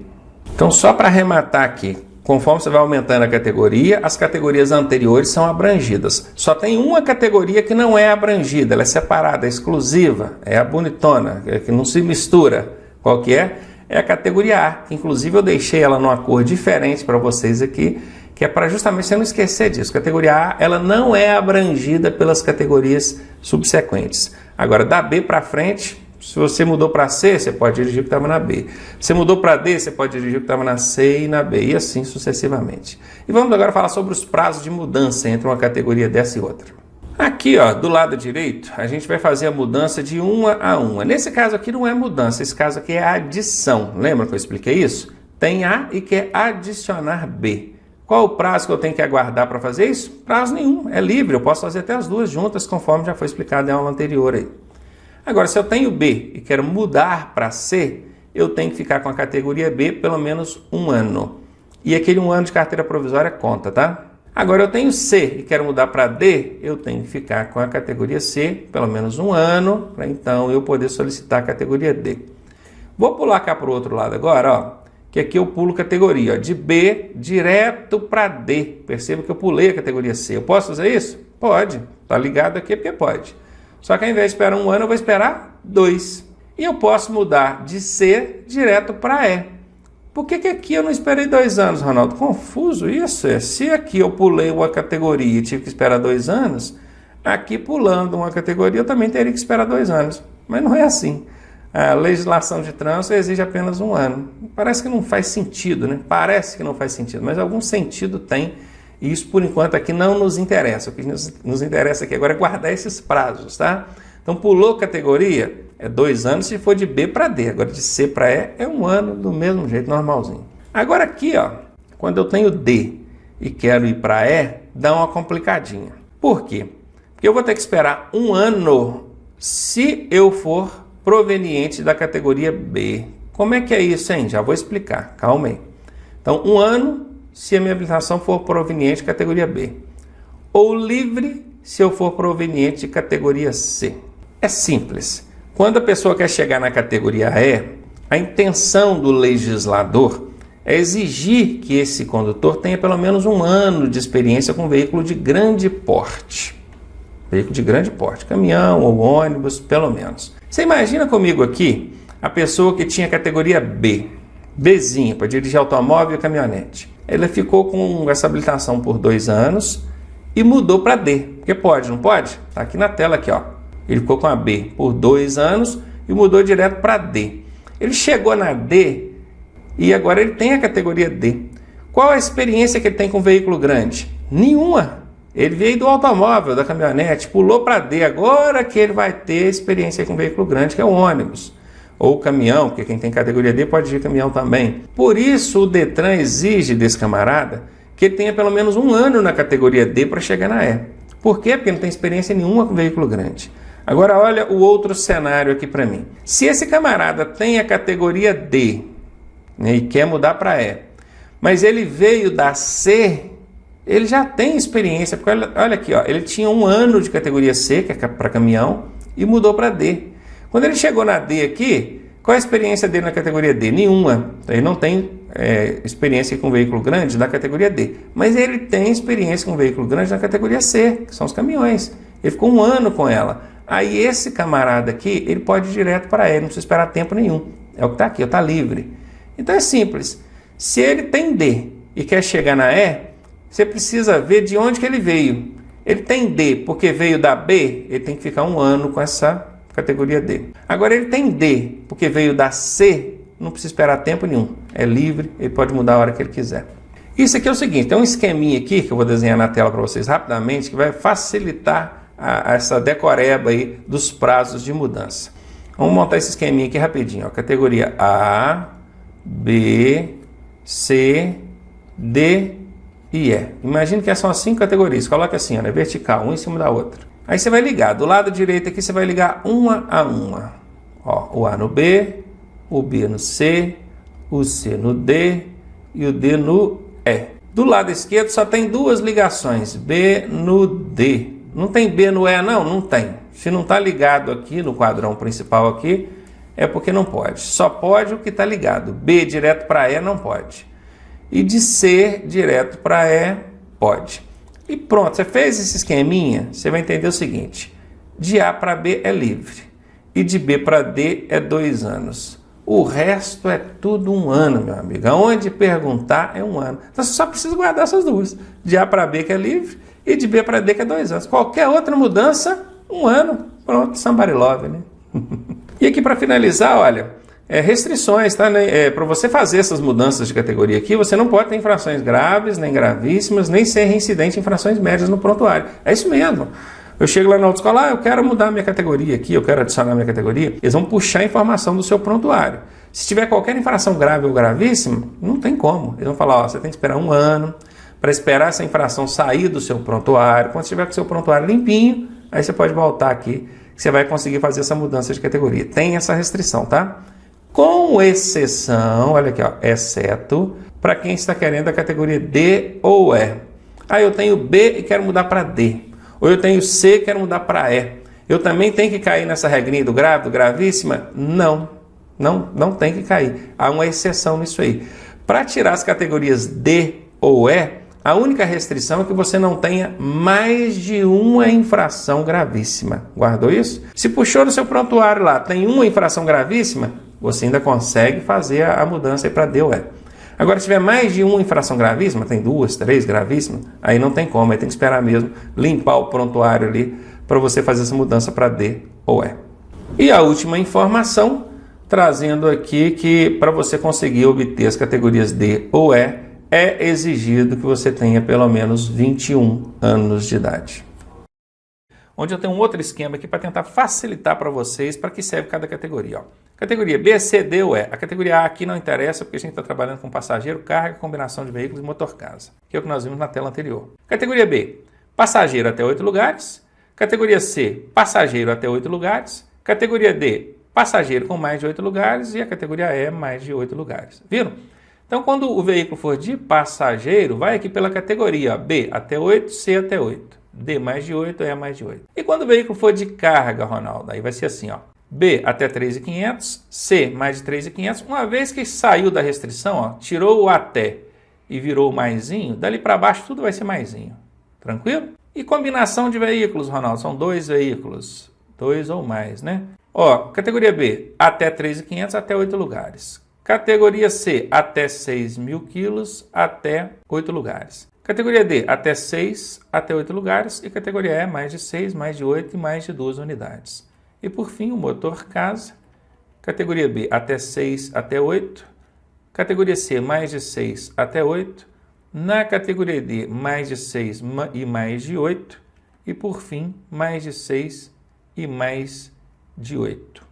Speaker 1: Então, só para arrematar aqui, conforme você vai aumentando a categoria, as categorias anteriores são abrangidas. Só tem uma categoria que não é abrangida, ela é separada, é exclusiva, é a bonitona, que não se mistura. Qual que é? É a categoria A, que inclusive eu deixei ela numa cor diferente para vocês aqui, que é para justamente você não esquecer disso. Categoria A, ela não é abrangida pelas categorias subsequentes. Agora, da B para frente, se você mudou para C, você pode dirigir o que estava na B. Se mudou para D, você pode dirigir o que estava na C e na B, e assim sucessivamente. E vamos agora falar sobre os prazos de mudança entre uma categoria dessa e outra. Aqui, ó, do lado direito, a gente vai fazer a mudança de uma a uma. Nesse caso aqui não é mudança, esse caso aqui é adição. Lembra que eu expliquei isso? Tem A e quer adicionar B. Qual o prazo que eu tenho que aguardar para fazer isso? Prazo nenhum, é livre, eu posso fazer até as duas juntas, conforme já foi explicado em aula anterior aí. Agora, se eu tenho B e quero mudar para C, eu tenho que ficar com a categoria B pelo menos um ano. E aquele um ano de carteira provisória conta, tá? Agora, eu tenho C e quero mudar para D, eu tenho que ficar com a categoria C pelo menos um ano, para então eu poder solicitar a categoria D. Vou pular cá para o outro lado agora, ó, que aqui eu pulo categoria, ó, de B direto para D. Perceba que eu pulei a categoria C. Eu posso fazer isso? Pode. Tá ligado aqui porque pode. Só que ao invés de esperar um ano, eu vou esperar 2. E eu posso mudar de C direto para E. Por que aqui eu não esperei 2 anos, Ronaldo? Confuso isso. Se aqui eu pulei uma categoria e tive que esperar 2 anos, aqui pulando uma categoria eu também teria que esperar 2 anos. Mas não é assim. A legislação de trânsito exige apenas 1 ano. Parece que não faz sentido, né? Parece que não faz sentido, mas algum sentido tem. E isso, por enquanto, aqui não nos interessa. O que nos interessa aqui agora é guardar esses prazos, tá? Então, pulou categoria, é 2 anos se for de B para D. Agora, de C para E, é 1 ano do mesmo jeito, normalzinho. Agora aqui, ó, quando eu tenho D e quero ir para E, dá uma complicadinha. Por quê? Porque eu vou ter que esperar 1 ano se eu for proveniente da categoria B. Como é que é isso, hein? Já vou explicar, calma aí. Então, 1 ano se a minha habilitação for proveniente de categoria B. Ou livre se eu for proveniente de categoria C. É simples. Quando a pessoa quer chegar na categoria E, a intenção do legislador é exigir que esse condutor tenha pelo menos 1 ano de experiência com veículo de grande porte. Veículo de grande porte, caminhão ou ônibus, pelo menos. Você imagina comigo aqui a pessoa que tinha categoria B, Bzinha, para dirigir automóvel e caminhonete. Ele ficou com essa habilitação por 2 anos e mudou para D. Porque pode, não pode? Está aqui na tela, aqui, ó. Ele ficou com a B por 2 anos e mudou direto para D. Ele chegou na D e agora ele tem a categoria D. Qual a experiência que ele tem com veículo grande? Nenhuma. Ele veio do automóvel, da caminhonete, pulou para D. Agora que ele vai ter experiência com veículo grande, que é o ônibus. Ou caminhão, porque quem tem categoria D pode dirigir caminhão também. Por isso o Detran exige desse camarada que ele tenha pelo menos 1 ano na categoria D para chegar na E. Por quê? Porque não tem experiência nenhuma com veículo grande. Agora olha o outro cenário aqui para mim. Se esse camarada tem a categoria D, né, e quer mudar para E, mas ele veio da C, ele já tem experiência, porque olha aqui, ó, ele tinha 1 ano de categoria C, que é para caminhão, e mudou para D. Quando ele chegou na D aqui, qual é a experiência dele na categoria D? Nenhuma. Então, ele não tem experiência com veículo grande da categoria D. Mas ele tem experiência com veículo grande na categoria C, que são os caminhões. Ele ficou 1 ano com ela. Aí esse camarada aqui, ele pode ir direto para E, não precisa esperar tempo nenhum. É o que está aqui, está livre. Então é simples. Se ele tem D e quer chegar na E, você precisa ver de onde que ele veio. Ele tem D porque veio da B, ele tem que ficar 1 ano com essa categoria D. Agora ele tem D porque veio da C, não precisa esperar tempo nenhum. É livre, ele pode mudar a hora que ele quiser. Isso aqui é o seguinte, tem um esqueminha aqui que eu vou desenhar na tela para vocês rapidamente, que vai facilitar essa decoreba aí dos prazos de mudança. Vamos montar esse esqueminha aqui rapidinho. Ó. Categoria A, B, C, D e E. Imagina que são as 5 categorias. Coloca assim, ó, né? Vertical, uma em cima da outra. Aí você vai ligar. Do lado direito aqui você vai ligar uma a uma. Ó, o A no B, o B no C, o C no D e o D no E. Do lado esquerdo só tem 2 ligações. B no D. Não tem B no E não? Não tem. Se não está ligado aqui no quadrão principal aqui, é porque não pode. Só pode o que está ligado. B direto para E não pode. E de C direto para E, pode. E pronto, você fez esse esqueminha, você vai entender o seguinte. De A para B é livre. E de B para D é 2 anos. O resto é tudo 1 ano, meu amigo. Aonde perguntar é 1 ano. Então você só precisa guardar essas duas. De A para B que é livre e de B para D que é 2 anos. Qualquer outra mudança, 1 ano. Pronto, somebody love, né? E aqui para finalizar, olha, restrições, tá? Para você fazer essas mudanças de categoria aqui, você não pode ter infrações graves, nem gravíssimas, nem ser reincidente em infrações médias no prontuário. É isso mesmo. Eu chego lá na autoescola, eu quero mudar minha categoria aqui, eu quero adicionar minha categoria. Eles vão puxar a informação do seu prontuário. Se tiver qualquer infração grave ou gravíssima, não tem como. Eles vão falar, ó, você tem que esperar 1 ano para esperar essa infração sair do seu prontuário. Quando você tiver com o seu prontuário limpinho, aí você pode voltar aqui, que você vai conseguir fazer essa mudança de categoria. Tem essa restrição, tá? Com exceção, olha aqui, ó, exceto para quem está querendo a categoria D ou E. Ah, eu tenho B e quero mudar para D. Ou eu tenho C e quero mudar para E. Eu também tenho que cair nessa regrinha do grave, do gravíssima? Não tem que cair. Há uma exceção nisso aí. Para tirar as categorias D ou E, a única restrição é que você não tenha mais de uma infração gravíssima. Guardou isso? Se puxou no seu prontuário lá, tem uma infração gravíssima, você ainda consegue fazer a mudança para D ou E. Agora, se tiver mais de uma infração gravíssima, tem 2, 3 gravíssimas, aí não tem como, aí tem que esperar mesmo limpar o prontuário ali para você fazer essa mudança para D ou E. E a última informação, trazendo aqui que para você conseguir obter as categorias D ou E, é exigido que você tenha pelo menos 21 anos de idade. Onde eu tenho um outro esquema aqui para tentar facilitar para vocês para que serve cada categoria. Ó. Categoria B, C, D ou E. A categoria A aqui não interessa porque a gente está trabalhando com passageiro, carga, combinação de veículos e motor-casa, que é o que nós vimos na tela anterior. Categoria B, passageiro até 8 lugares. Categoria C, passageiro até 8 lugares. Categoria D, passageiro com mais de 8 lugares. E a categoria E, mais de 8 lugares. Viram? Então, quando o veículo for de passageiro, vai aqui pela categoria ó, B até 8, C até 8. D mais de 8, E mais de 8. E quando o veículo for de carga, Ronaldo, aí vai ser assim, ó. B até 3.500, C mais de 3.500. Uma vez que saiu da restrição, ó, tirou o até e virou o maisinho, dali para baixo tudo vai ser maisinho. Tranquilo? E combinação de veículos, Ronaldo, são 2 veículos. 2 ou mais, né? Ó, categoria B, até 3.500, até 8 lugares. Categoria C, até 6.000 quilos, até 8 lugares. Categoria D, até 6, até 8 lugares. E categoria E, mais de 6, mais de 8 e mais de 2 unidades. E por fim, o motor casa. Categoria B, até 6, até 8. Categoria C, mais de 6, até 8. Na categoria D, mais de 6 e mais de 8. E por fim, mais de 6 e mais de 8.